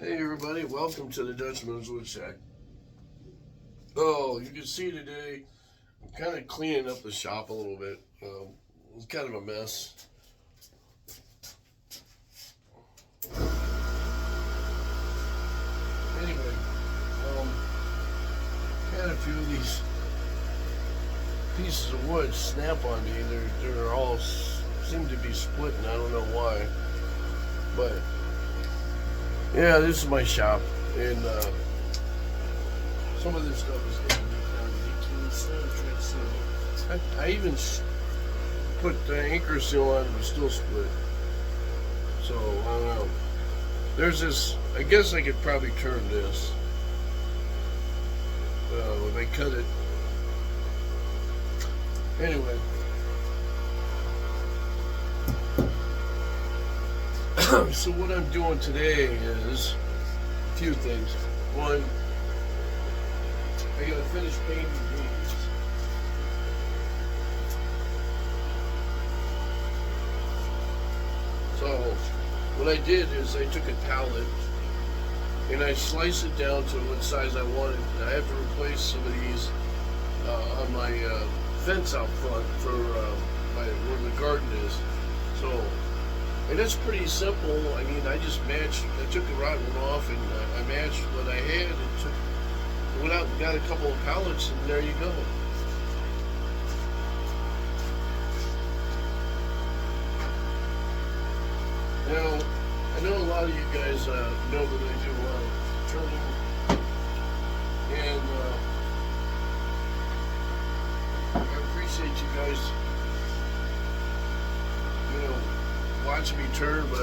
Hey everybody, welcome to the Dutchman's Wood Shack. Oh, you can see today I'm kind of cleaning up the shop a little bit. It's kind of a mess. Anyway, had a few of these pieces of wood snap on me. They're all seem to be splitting. I don't know why, but yeah, this is my shop, and some of this stuff is getting down to 18. I even put the anchor seal on, but still split. So I don't know. There's this. I guess I could probably turn this if I cut it. Anyway. So what I'm doing today is a few things. One, I gotta finish painting these. So what I did is I took a pallet and I sliced it down to what size I wanted. I have to replace some of these on my fence out front for where the garden is. So. And it's pretty simple. I mean, I took the rotten one off and I matched what I had and went out and got a couple of pallets, and there you go. Now, I know a lot of you guys know that I do a lot of turning, and I appreciate you guys, watch me turn, but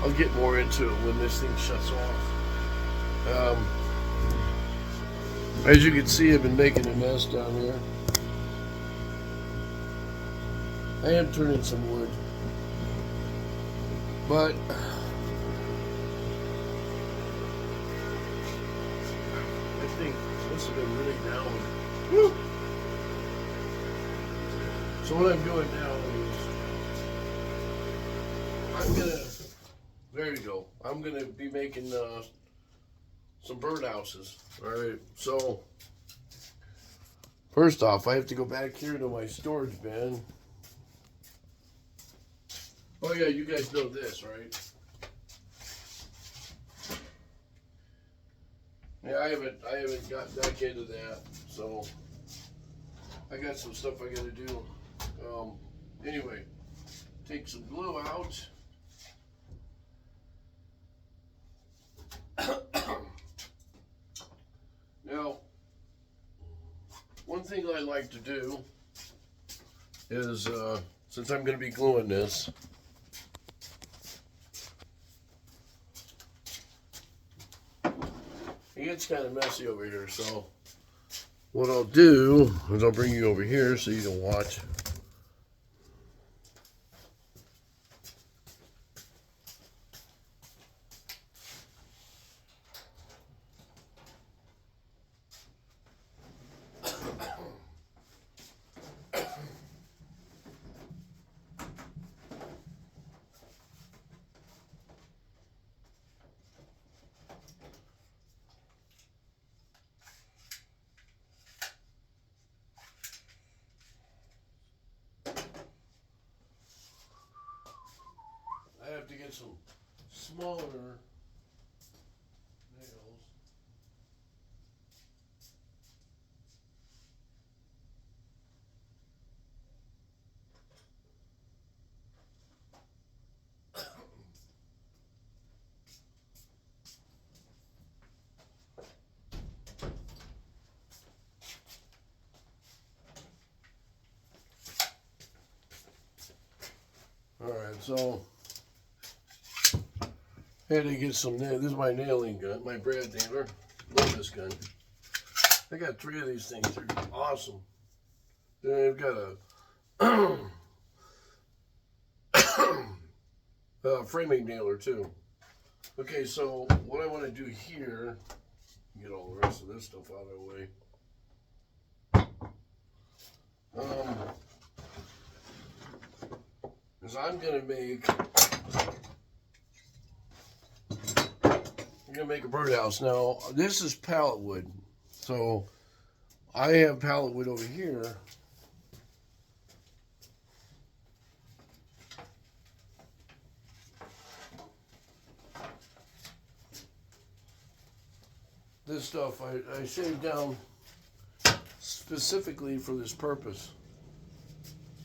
I'll get more into it when this thing shuts off. As you can see, I've been making a mess down here. I am turning some wood, but I think this has been really down. Woo! So what I'm doing now is there you go. I'm gonna be making some birdhouses. Alright, so first off, I have to go back here to my storage bin. Oh yeah, you guys know this, right? Yeah, I haven't got back into that, so I got some stuff I gotta do. Anyway, take some glue out. Now, one thing I like to do is, since I'm going to be gluing this, it gets kind of messy over here, so what I'll do is I'll bring you over here so you can watch. I have to get some smaller nails. Alright, so I had to get some nail. This is my nailing gun, my brad nailer. Love this gun. I got 3 of these things. They're awesome. Then I've got a framing nailer too. Okay, so what I want to do here, get all the rest of this stuff out of the way, is I'm going to make I'm gonna make a birdhouse. Now, this is pallet wood. So, I have pallet wood over here. This stuff I shaved down specifically for this purpose.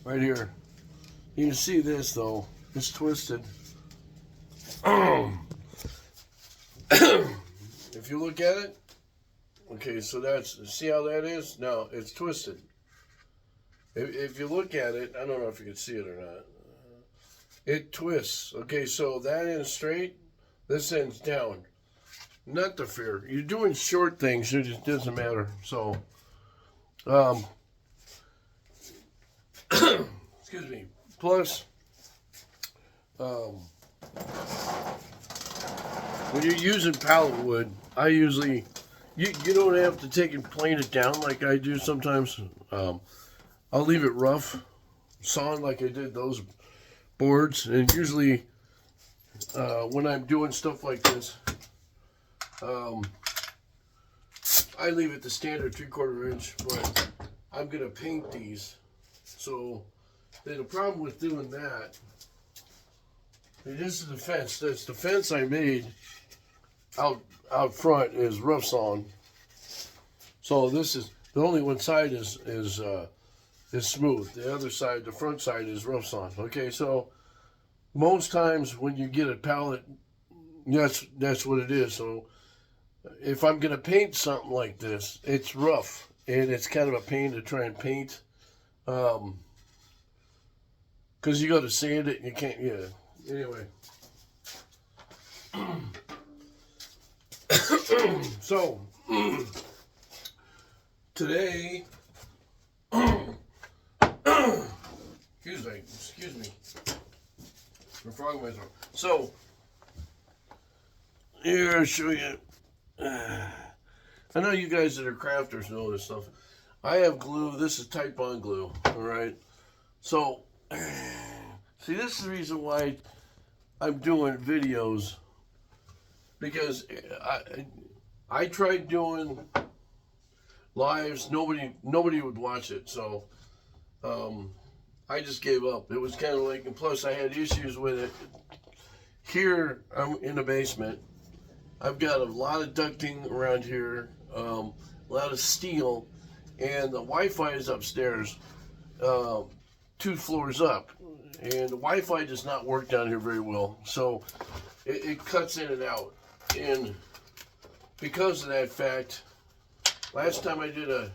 Right here. You can see this though. It's twisted. If you look at it, okay, so that's, see how that is? Now, it's twisted. If you look at it, I don't know if you can see it or not. It twists. Okay, so that end's straight, this end's down. Not the fair. You're doing short things, it just doesn't matter. So, excuse me. Plus, when you're using pallet wood, I usually, you don't have to take and plane it down like I do sometimes. I'll leave it rough, sawn like I did those boards. And usually, when I'm doing stuff like this, I leave it the standard 3/4 inch, but I'm gonna paint these. So the problem with doing that, this is the fence. That's the fence I made out front is rough sawn. So this is the only one side is smooth. The other side, the front side, is rough sawn. Okay, so most times when you get a pallet, that's what it is. So if I'm gonna paint something like this, it's rough and it's kind of a pain to try and paint, because you got to sand it and you can't. Yeah. Anyway. So today, excuse me, I'm frogging myself. So here I'll show you. I know you guys that are crafters know this stuff. I have glue. This is Type-On glue. All right. So see, this is the reason why I'm doing videos, because I tried doing lives. Nobody would watch it. So I just gave up. It was kind of like, and plus I had issues with it. Here I'm in the basement. I've got a lot of ducting around here, a lot of steel, and the Wi-Fi is upstairs, 2 floors up, and the Wi-Fi does not work down here very well, so it cuts in and out. And because of that fact, last time I did a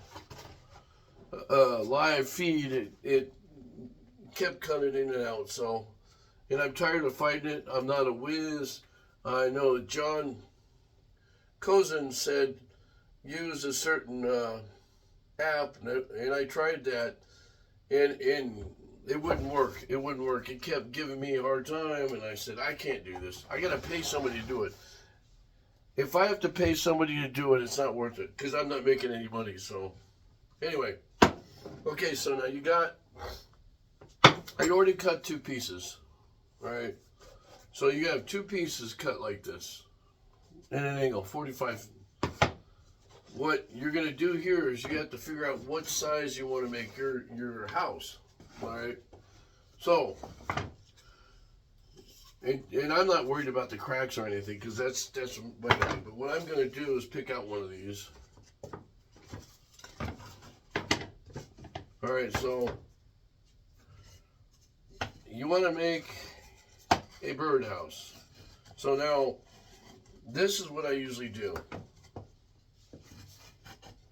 live feed, it kept cutting in and out. So, and I'm tired of fighting it. I'm not a whiz. I know John Cousin said use a certain app, and I tried that, and it wouldn't work. It wouldn't work. It kept giving me a hard time, and I said, I can't do this. I gotta pay somebody to do it. If I have to pay somebody to do it, it's not worth it, because I'm not making any money. So anyway, okay, so now you got, I already cut 2 pieces, right? So you have 2 pieces cut like this at an angle, 45. What you're gonna do here is you have to figure out what size you want to make your house. All right. So, and I'm not worried about the cracks or anything, because that's my thing. But what I'm gonna do is pick out one of these. All right. So you want to make a birdhouse. So now, this is what I usually do.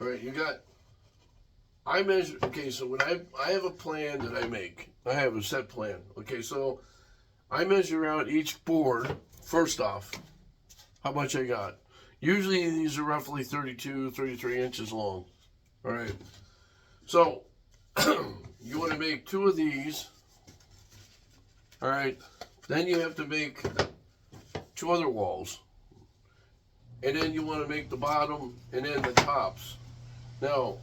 All right, you got, I measure, okay, so when I have a plan that I make. I have a set plan. Okay, so I measure out each board, first off, how much I got. Usually these are roughly 32, 33 inches long. All right, so you want to make 2 of these. All right, then you have to make 2 other walls. And then you want to make the bottom and then the tops. Now,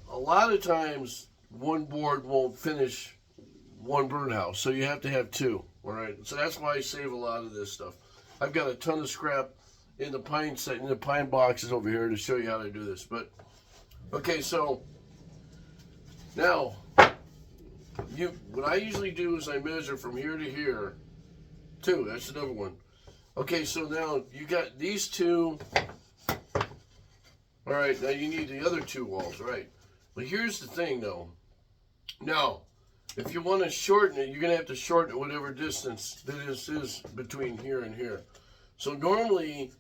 a lot of times one board won't finish one birdhouse, so you have to have 2. All right, so that's why I save a lot of this stuff. I've got a ton of scrap in the pine boxes over here to show you how to do this. But okay, so now what I usually do is I measure from here to here. Two, that's another one. Okay, so now you got these two. All right, now you need the other two walls, right? But here's the thing, though. Now, if you want to shorten it, you're going to have to shorten it whatever distance this is between here and here. So normally,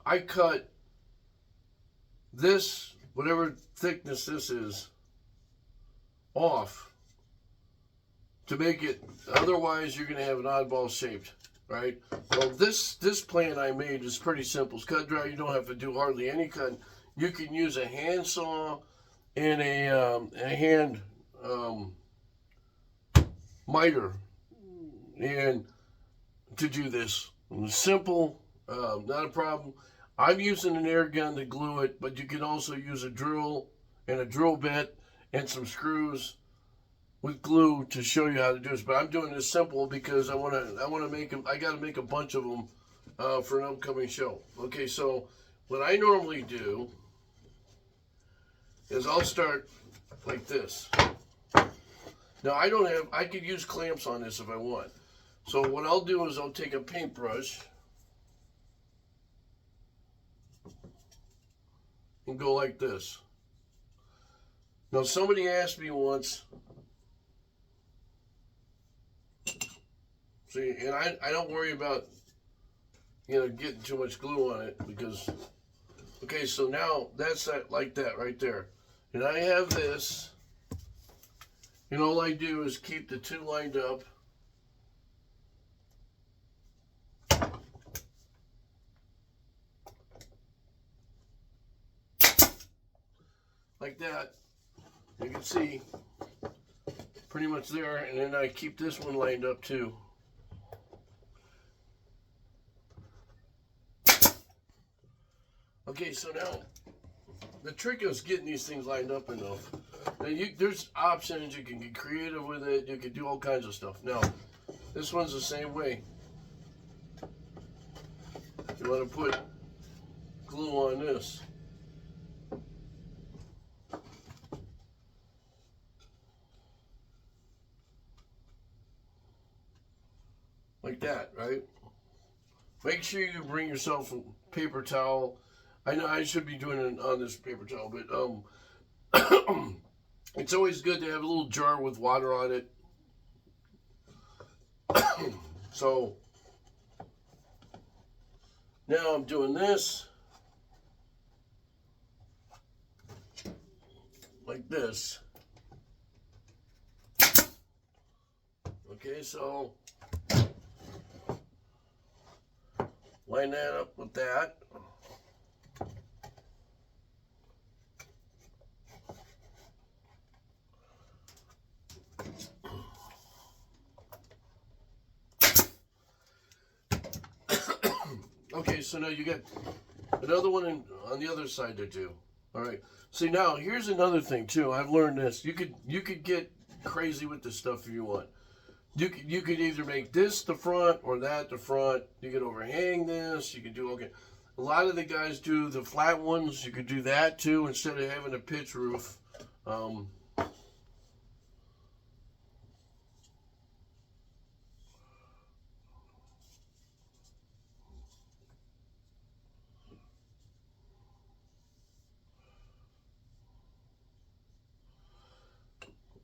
I cut this, whatever thickness this is, off to make it, otherwise you're going to have an oddball shaped, right? Well, this plan I made is pretty simple. It's cut dry. You don't have to do hardly any cutting. You can use a handsaw and a hand miter and to do this. It's simple, not a problem. I'm using an air gun to glue it, but you can also use a drill and a drill bit and some screws with glue to show you how to do this. But I'm doing this simple because I want to make them. I got to make a bunch of them for an upcoming show. Okay, so what I normally do is I'll start like this. Now I could use clamps on this if I want. So what I'll do is I'll take a paintbrush and go like this. Now somebody asked me once, see, and I don't worry about, getting too much glue on it because, okay, so now that's like that right there. And I have this, and all I do is keep the two lined up. Like that. You can see pretty much there, and then I keep this one lined up too. Okay, so now the trick is getting these things lined up enough. Now there's options. You can get creative with it. You can do all kinds of stuff. Now, this one's the same way. You want to put glue on this. Like that, right? Make sure you bring yourself a paper towel. I know I should be doing it on this paper towel, but it's always good to have a little jar with water on it. So now I'm doing this like this. Okay, so line that up with that. Okay, so now you got another one on the other side there too. All right. See, now here's another thing too. I've learned this. You could get crazy with this stuff if you want. You could either make this the front or that the front. You could overhang this. You could do okay. A lot of the guys do the flat ones. You could do that too instead of having a pitch roof.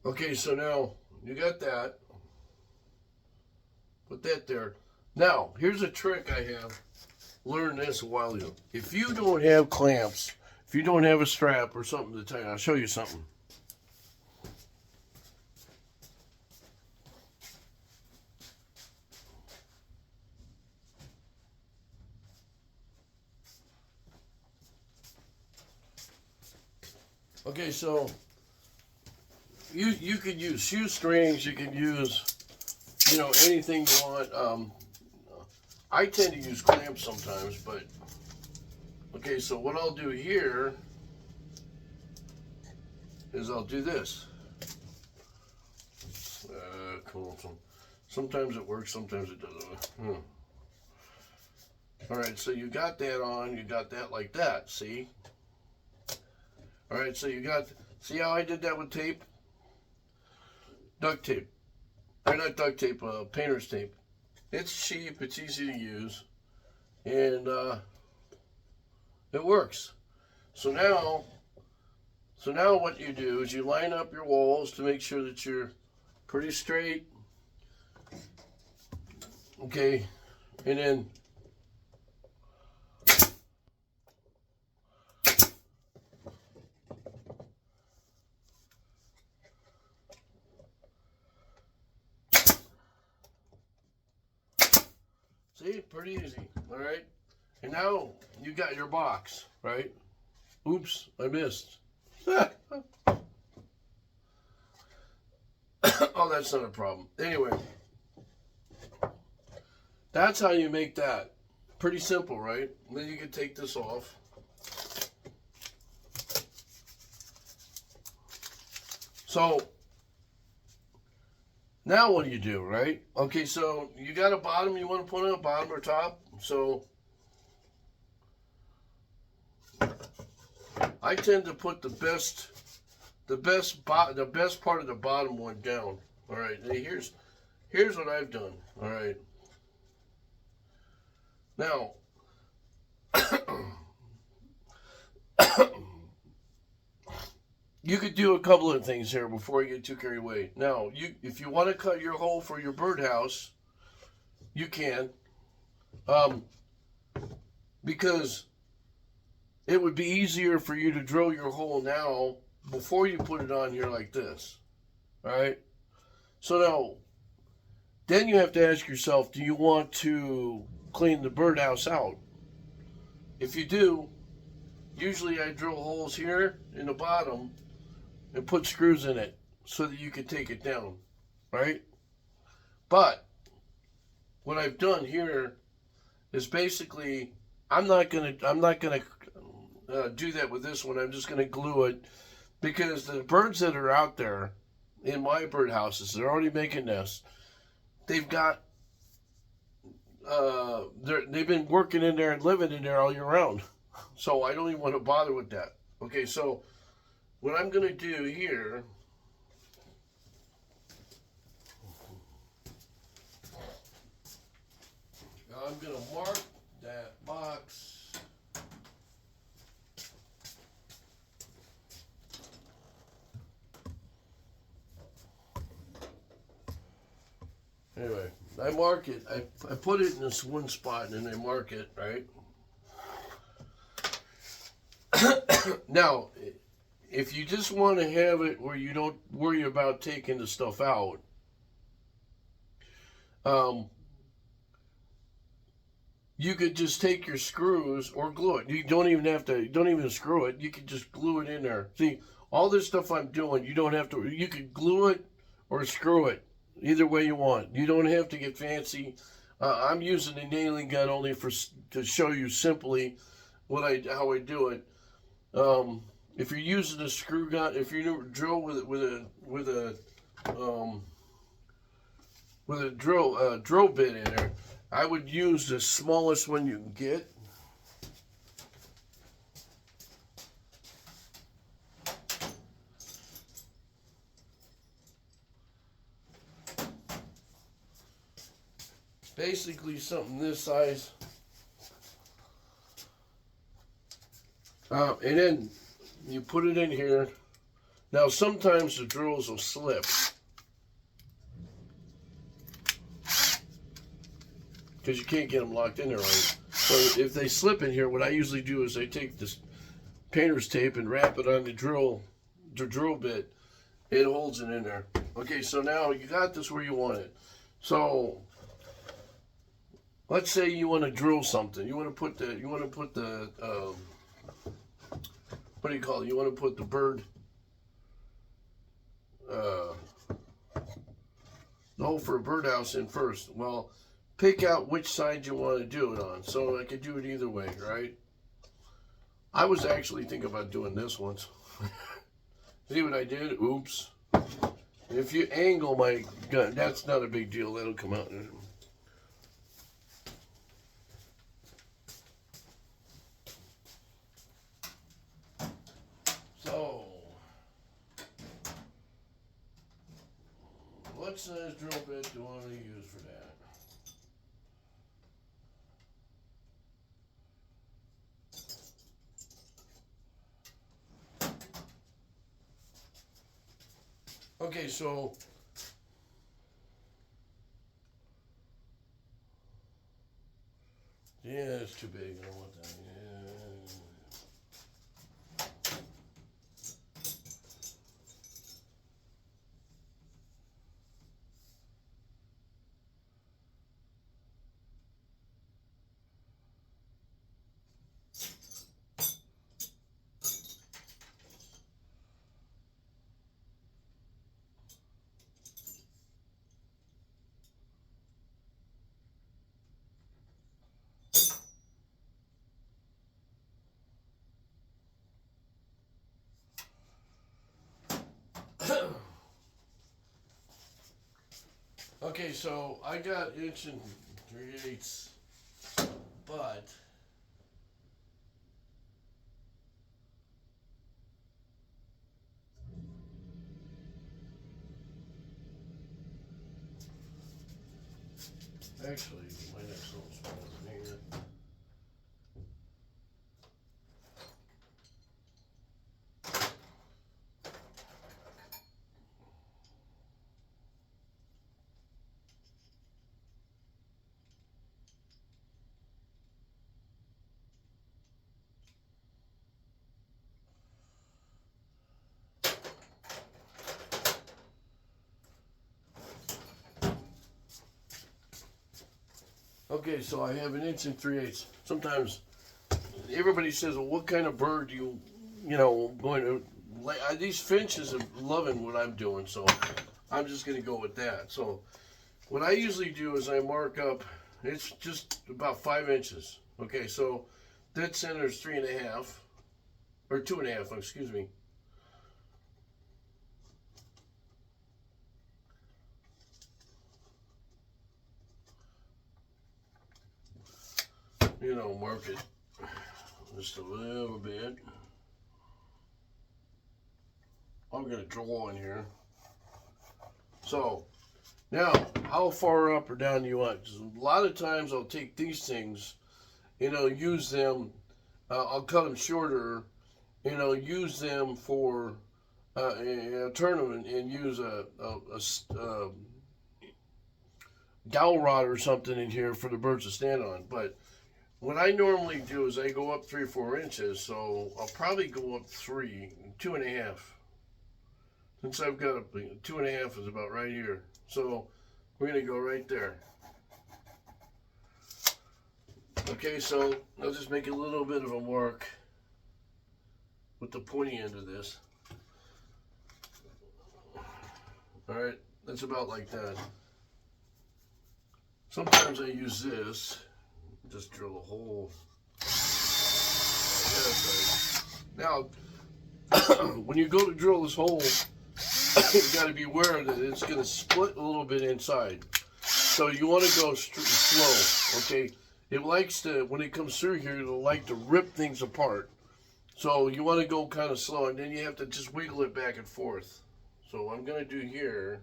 Okay, so now you got that. Put that there. Now, here's a trick I have. Learned this a while ago. If you don't have clamps, if you don't have a strap or something to tie, I'll show you something. Okay, so you could use shoestrings, you could use, anything you want. I tend to use clamps sometimes, but okay, so what I'll do here is I'll do this. Cool. Sometimes it works, sometimes it doesn't. All right, so you got that on, you got that like that, see? All right, so you got, see how I did that with tape? Duct tape. Or not duct tape, painter's tape. It's cheap, it's easy to use, and it works. So now what you do is you line up your walls to make sure that you're pretty straight. Okay, and then see, pretty easy, all right? And now you got your box, right? Oops, I missed. Oh, that's not a problem. Anyway, that's how you make that. Pretty simple, right? And then you can take this off. So, now what do you do, right? Okay, so you got a bottom you want to put on, a bottom or top. So, I tend to put the best part of the bottom one down. All right, and here's what I've done. All right, now you could do a couple of things here before you get too carried away. Now, if you want to cut your hole for your birdhouse, you can, because it would be easier for you to drill your hole now before you put it on here like this. All right? So now, then you have to ask yourself, do you want to clean the birdhouse out? If you do, usually I drill holes here in the bottom and put screws in it so that you can take it down, right? But what I've done here is basically I'm not gonna do that with this one. I'm just gonna glue it, because the birds that are out there in my birdhouses, they're already making nests. They've got they've been working in there and living in there all year round, so I don't even want to bother with that. Okay, so what I'm gonna do here, I'm gonna mark that box. Anyway, I mark it. I put it in this one spot and then I mark it, right? Now, if you just want to have it where you don't worry about taking the stuff out, you could just take your screws or glue it. You don't even screw it. You could just glue it in there. See, all this stuff I'm doing, you don't have to, you could glue it or screw it. Either way you want. You don't have to get fancy. I'm using a nailing gun only to show you simply how I do it. If you're using a screw gun, if you drill with a drill bit in there, I would use the smallest one you can get. Basically something this size. And then you put it in here. Now sometimes the drills will slip, because you can't get them locked in there right. So if they slip in here, what I usually do is I take this painter's tape and wrap it on the drill bit. It holds it in there. Okay, so now you got this where you want it. So let's say you want to drill something. You want to put the what do you call it? You want to put the bird the hole for a birdhouse in first. Well, pick out which side you want to do it on. So I could do it either way, right? I was actually thinking about doing this once. See what I did? Oops. If you angle my gun, that's not a big deal. That'll come out. size drill bit do I want to use for that? Okay, so yeah, it's too big. I don't want that. Yeah. Okay, so I got 1 3/8, but actually, my next little smaller than here. Okay, so I have 1 3/8. Sometimes everybody says, "Well, what kind of bird do you know, going to?" These finches are loving what I'm doing, so I'm just going to go with that. So what I usually do is I mark up. It's just about 5 inches. Okay, so dead center is 3.5 or 2.5. Excuse me. You know, mark it just a little bit. I'm going to draw in here. So now, how far up or down do you want? 'Cause a lot of times I'll take these things, use them. I'll cut them shorter, use them for turn them and use a dowel rod or something in here for the birds to stand on. But what I normally do is I go up 3 or 4 inches, so I'll probably go up 2.5. Since I've got 2.5 is about right here. So we're gonna go right there. Okay, so I'll just make a little bit of a mark with the pointy end of this. Alright, that's about like that. Sometimes I use this, just drill a hole. Now, when you go to drill this hole, you got to be aware that it's going to split a little bit inside. So you want to go slow, okay? It likes to, when it comes through here, it'll like to rip things apart. So you want to go kind of slow, and then you have to just wiggle it back and forth. So what I'm going to do here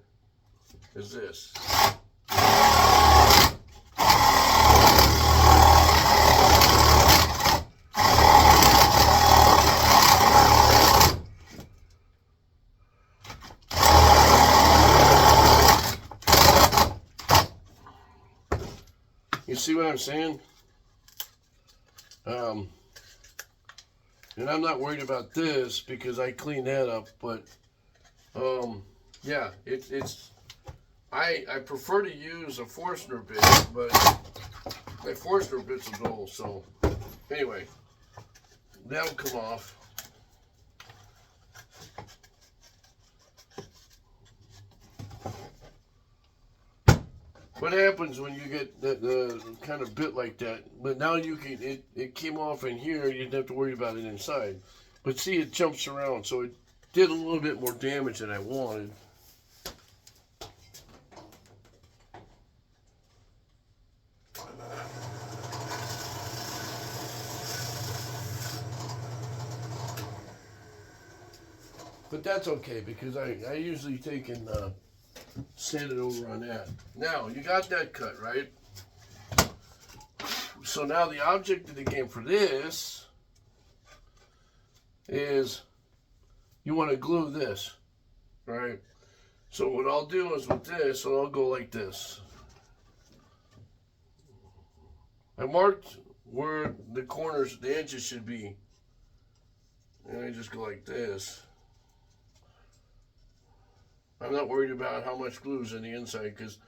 is this. You see what I'm saying? And I'm not worried about this because I cleaned that up, but yeah, I prefer to use a Forstner bit, but my Forstner bit's are dull, so anyway, that'll come off. What happens when you get the kind of bit like that? But now you can, it came off in here, you didn't have to worry about it inside. But see, it jumps around, so it did a little bit more damage than I wanted. But that's okay, because I usually take and sand it over on that. Now, you got that cut, right? So now the object of the game for this is you want to glue this, right? So what I'll do is with this, I'll go like this. I marked where the corners, the edges should be. And I just go like this. I'm not worried about how much glue's in the inside because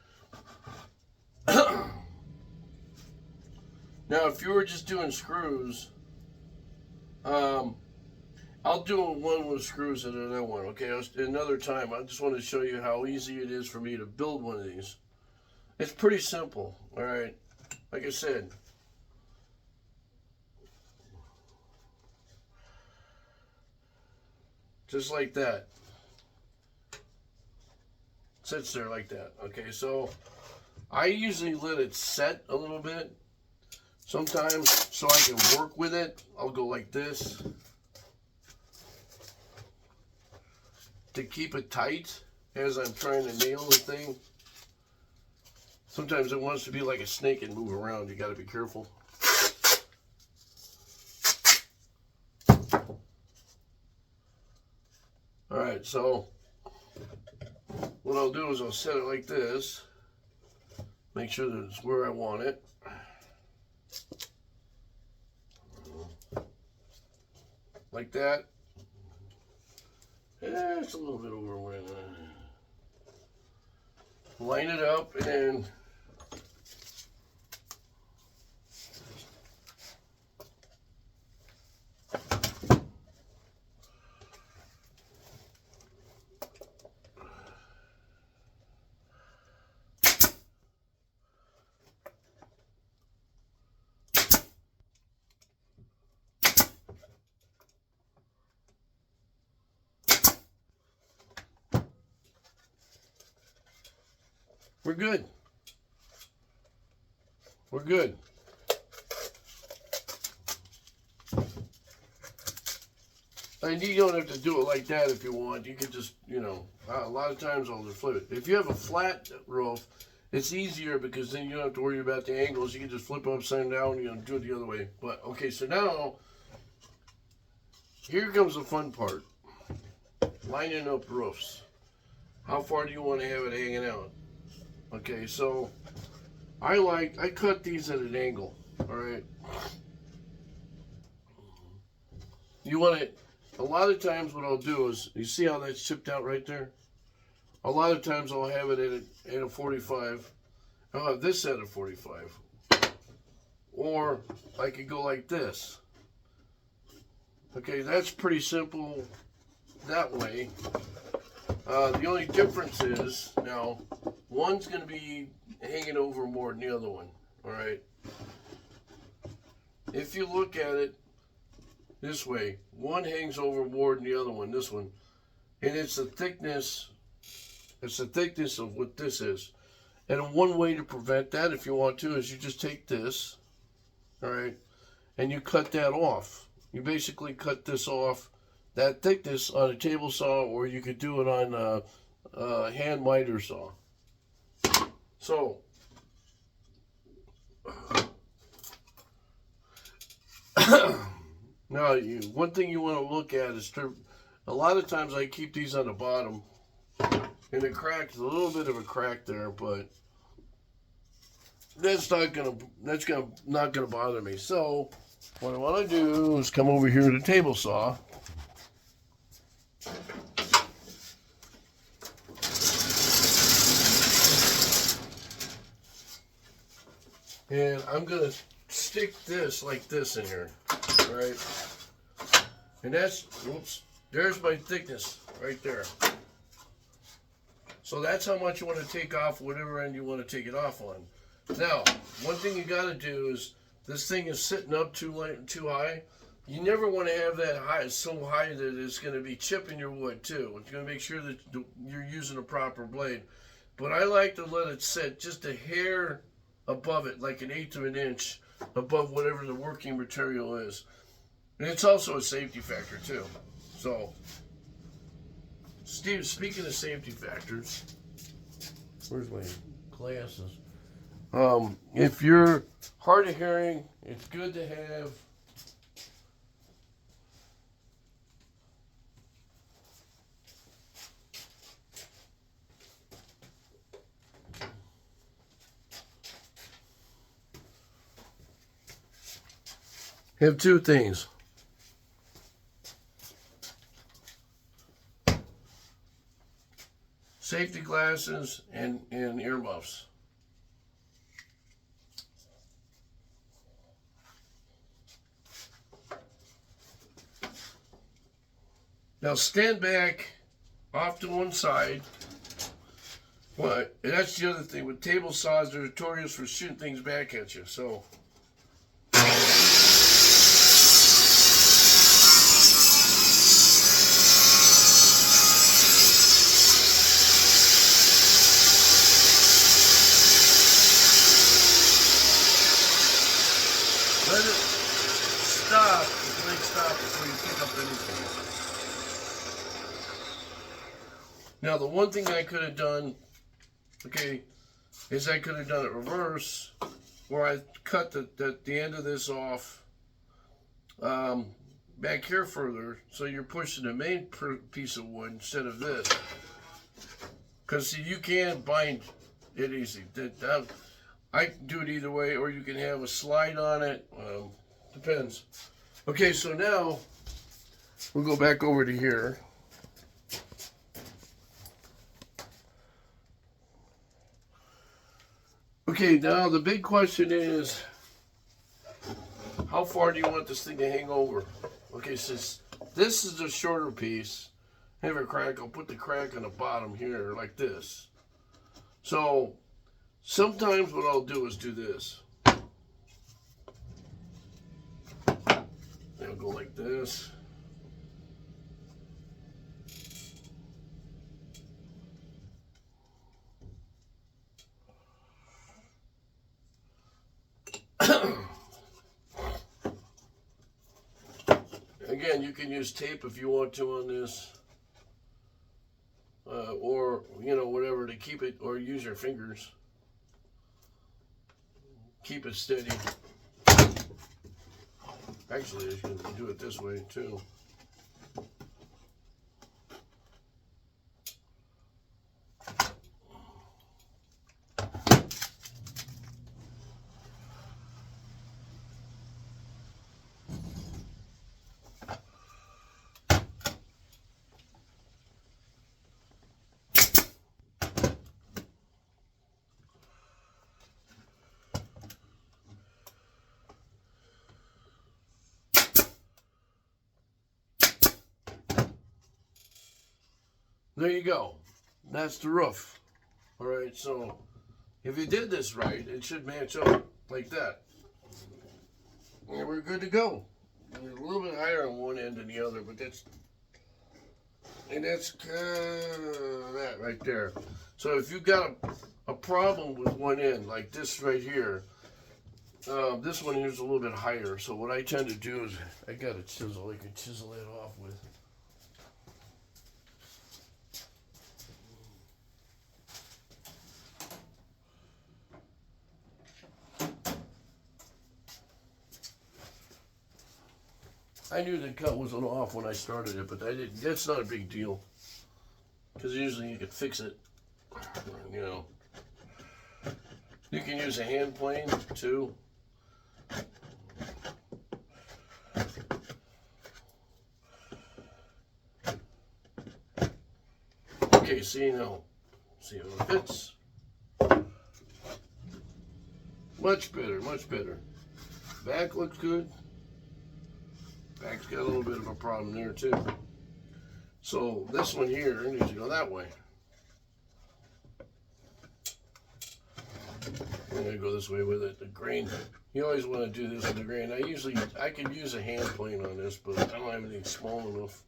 now if you were just doing screws, I'll do one with screws and another one, okay? Another time. I just want to show you how easy it is for me to build one of these. It's pretty simple, all right? Like I said, just like that. Sits there like that. Okay, so I usually let it set a little bit. Sometimes, so I can work with it, I'll go like this to keep it tight as I'm trying to nail the thing. Sometimes it wants to be like a snake and move around. You got to be careful. All right, so what I'll do is I'll set it like this. Make sure that it's where I want it. Like that. Yeah, it's a little bit over where line it up and then we're good. We're good. And you don't have to do it like that if you want. You can just, you know, a lot of times I'll just flip it. If you have a flat roof, it's easier because then you don't have to worry about the angles. You can just flip it upside down and do it the other way. But, okay, so now, here comes the fun part. Lining up roofs. How far do you want to have it hanging out? Okay, so I cut these at an angle, all right? You want it, a lot of times what I'll do is, you see how that's chipped out right there? A lot of times I'll have it at a 45. I'll have this at a 45. Or I could go like this. Okay, that's pretty simple that way. The only difference is, now, one's going to be hanging over more than the other one, all right? If you look at it this way, one hangs over more than the other one, this one, and it's the thickness of what this is. And one way to prevent that, if you want to, is you just take this, all right, and you cut that off. You basically cut this off, that thickness, on a table saw, or you could do it on a hand miter saw. So, now one thing you want to look at is, a lot of times I keep these on the bottom, and the crack is a little bit of a crack there, but that's not gonna bother me. So, what I want to do is come over here to the table saw. And I'm going to stick this like this in here, right? And that's, oops, there's my thickness right there. So that's how much you want to take off, whatever end you want to take it off on. Now, one thing you got to do is, this thing is sitting up too high. You never want to have that high, so high that it's going to be chipping your wood too. It's going to make sure that you're using a proper blade. But I like to let it sit just a hair above it, like 1/8 of an inch above whatever the working material is. And it's also a safety factor too. So, Steve, speaking of safety factors, Where's my glasses? If you're hard of hearing, it's good to have two things. Safety glasses and earmuffs. Now stand back off to one side. Well, that's the other thing. With table saws, they're notorious for shooting things back at you. So let it stop, the blade stop before you pick up anything. Now the one thing I could have done, okay, is I could have done it reverse, where I cut the end of this off back here further, so you're pushing the main piece of wood instead of this. Because see, you can bind it easy. I can do it either way, or you can have a slide on it. Depends. Okay, so now we'll go back over to here. Okay, now the big question is, how far do you want this thing to hang over? Okay, since this is a shorter piece, have a crack, I'll put the crack on the bottom here like this. So sometimes what I'll do is do this. I'll go like this. Again, you can use tape if you want to on this, or whatever to keep it, or use your fingers. Keep it steady. Actually, you can do it this way too. There you go. That's the roof. All right, so if you did this right, it should match up like that. And we're good to go. A little bit higher on one end than the other, but that's that right there. So if you've got a problem with one end, like this right here, this one here's a little bit higher. So what I tend to do is, I got a chisel. I can chisel it off with. I knew the cut wasn't off when I started it, but I didn't. That's not a big deal, because usually you can fix it. You can use a hand plane too. Okay, see now, see how it fits. Much better, much better. Back looks good. Back's got a little bit of a problem there too. So this one here needs to go that way. I'm gonna go this way with it. The grain, you always want to do this with the grain. I could use a hand plane on this, but I don't have anything small enough.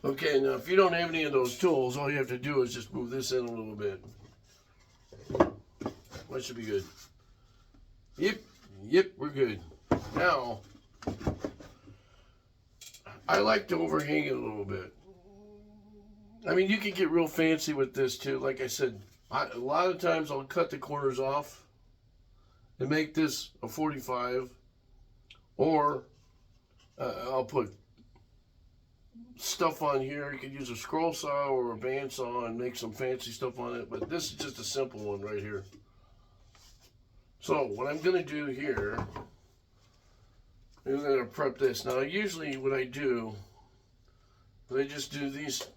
Okay, now if you don't have any of those tools, all you have to do is just move this in a little bit. that should be good. Yep, we're good. Now, I like to overhang it a little bit. I mean, you can get real fancy with this too. Like I said, a lot of times I'll cut the corners off and make this a 45, or I'll put stuff on here. You could use a scroll saw or a bandsaw and make some fancy stuff on it, but this is just a simple one right here. So what I'm going to do here, I'm going to prep this. Now usually what I do, I just do these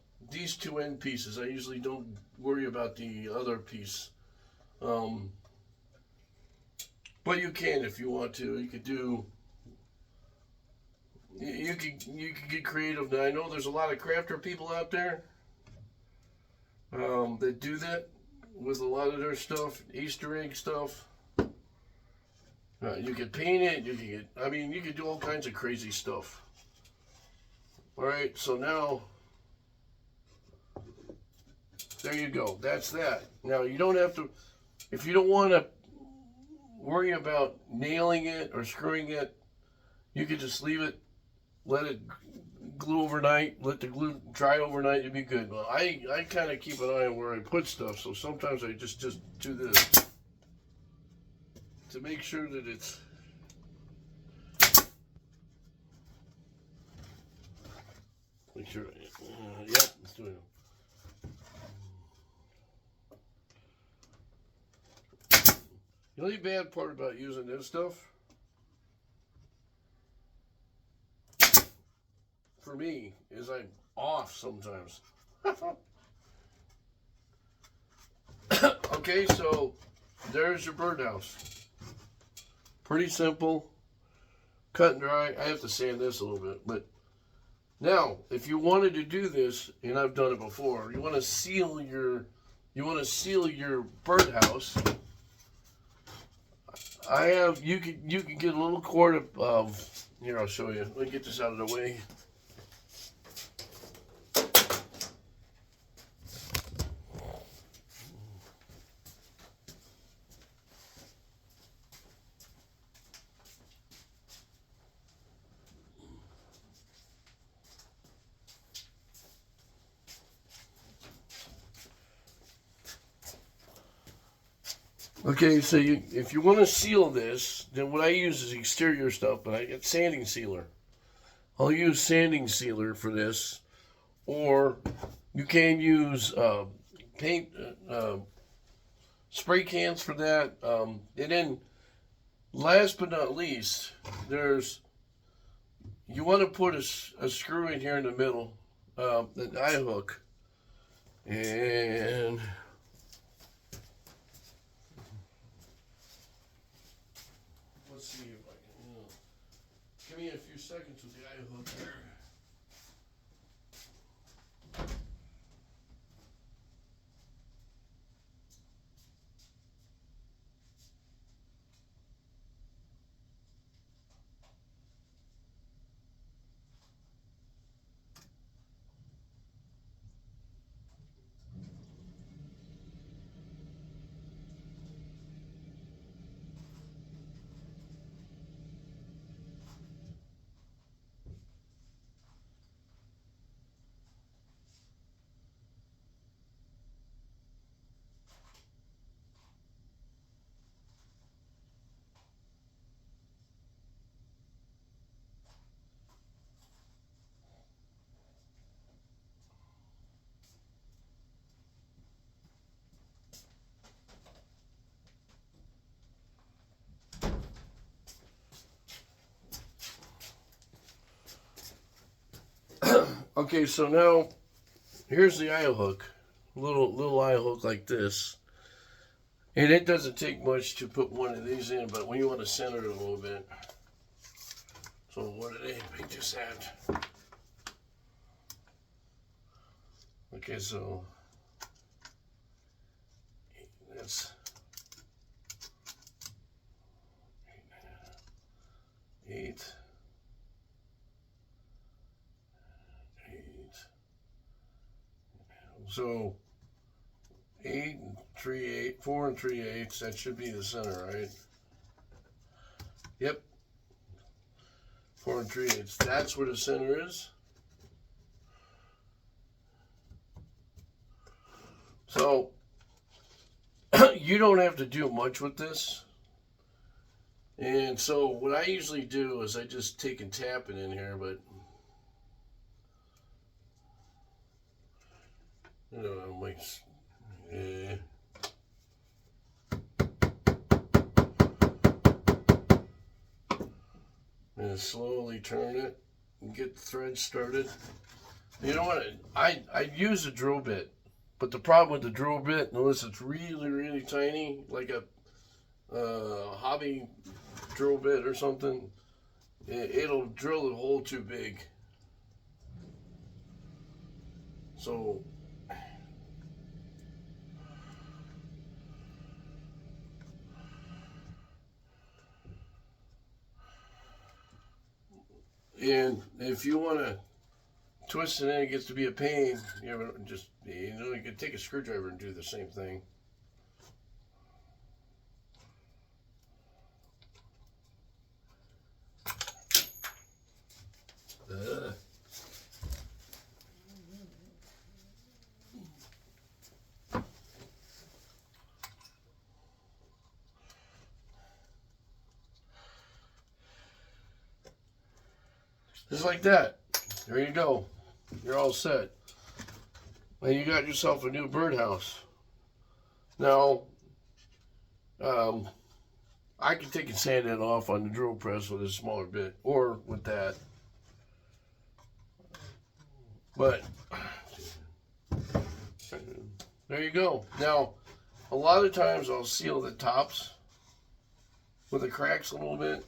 two end pieces. I usually don't worry about the other piece. But you can if you want to. You could do, you could get creative. Now I know there's a lot of crafter people out there that do that with a lot of their stuff, Easter egg stuff. You could paint it. You could get, I mean, you could do all kinds of crazy stuff. All right, so now there you go. That's that. Now you don't have to, if you don't want to worry about nailing it or screwing it, you could just leave it, let it glue overnight, let the glue dry overnight, you'd be good. Well, I kind of keep an eye on where I put stuff, so sometimes I just do this to make sure that it's make sure. Yep, it's doing it. The only bad part about using this stuff, for me, is I'm off sometimes. Okay, so there's your birdhouse. Pretty simple, cut and dry. I have to sand this a little bit, but now if you wanted to do this, and I've done it before, you want to seal your birdhouse. You can get a little quart of here, I'll show you. Let me get this out of the way. Okay, so if you want to seal this, then what I use is exterior stuff, but I get sanding sealer. I'll use sanding sealer for this, or you can use paint spray cans for that. And then, last but not least, you want to put a screw in here in the middle, an eye hook, and let's see if I can, give me a few seconds with the eye hook there. Okay, so now here's the eye hook, little eye hook like this, and it doesn't take much to put one of these in, but when you want to center it a little bit. So what did they make this at? Okay, so that's 8. So 8 and 4 3/8. That should be the center, right? Yep. 4 3/8. That's where the center is. So you don't have to do much with this. And so what I usually do is I just take and tap it in here, but you know, I'm like, and slowly turn it and get the thread started. You know what? I use a drill bit, but the problem with the drill bit, unless it's really, really tiny, like a hobby drill bit or something, it'll drill the hole too big. So and if you want to twist it in, it gets to be a pain. You can take a screwdriver and do the same thing. Just like that. There you go. You're all set. And you got yourself a new birdhouse. Now, I can take and sand it off on the drill press with a smaller bit, or with that. But there you go. Now, a lot of times I'll seal the tops with the cracks a little bit.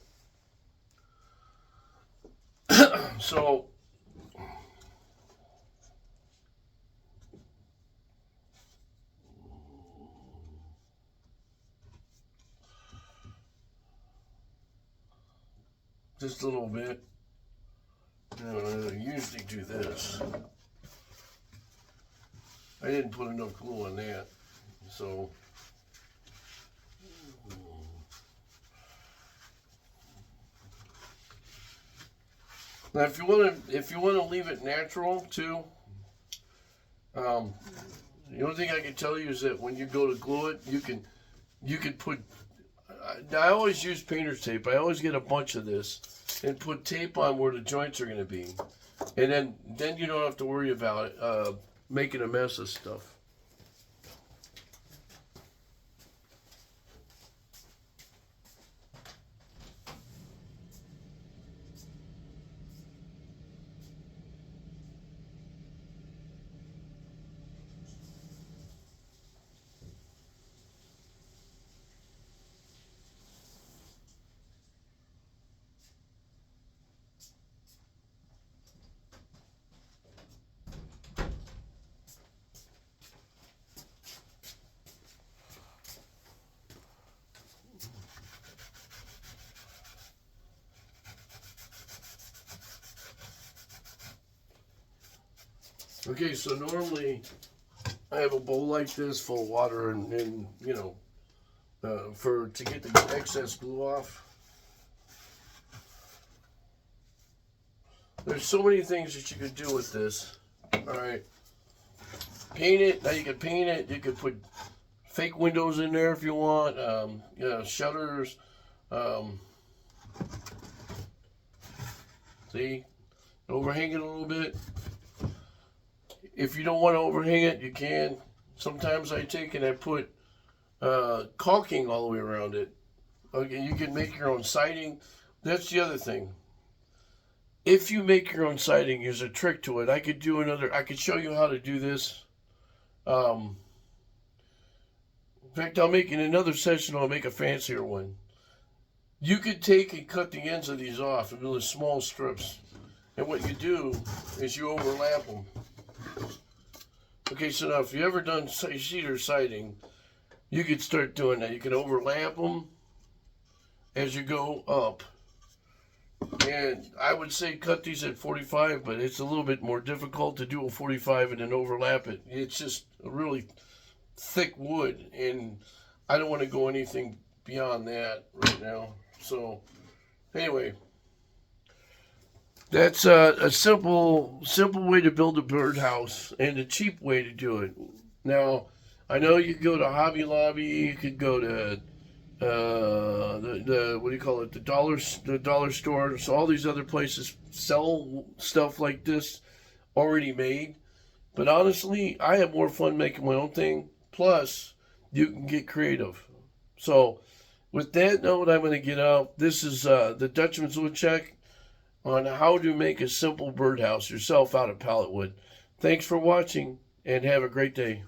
So just a little bit. I usually do this. I didn't put enough glue on that, so now if you want to leave it natural too, the only thing I can tell you is that when you go to glue it, you can put. I always use painter's tape. I always get a bunch of this and put tape on where the joints are going to be, and then you don't have to worry about it, making a mess of stuff. Okay, so normally I have a bowl like this full of water and you know, to get the excess glue off. There's so many things that you could do with this. All right, paint it. Now you can paint it. You could put fake windows in there if you want. You know, shutters. See, overhang it a little bit. If you don't want to overhang it, you can. Sometimes I take and I put caulking all the way around it. Okay, you can make your own siding. That's the other thing. If you make your own siding, there's a trick to it. I could show you how to do this. In fact, I'll make in another session, I'll make a fancier one. You could take and cut the ends of these off into the small strips. And what you do is you overlap them. Okay, so now if you ever done cedar siding, you could start doing that. You can overlap them as you go up. And I would say cut these at 45, but it's a little bit more difficult to do a 45 and then overlap it. It's just a really thick wood, and I don't want to go anything beyond that right now. So anyway, that's a simple way to build a birdhouse and a cheap way to do it. Now, I know you could go to Hobby Lobby, you could go to the what do you call it, the dollar store. So all these other places sell stuff like this already made. But honestly, I have more fun making my own thing. Plus, you can get creative. So with that note, I'm going to get out. This is the Dutchman's Woodchuck on how to make a simple birdhouse yourself out of pallet wood. Thanks for watching and have a great day.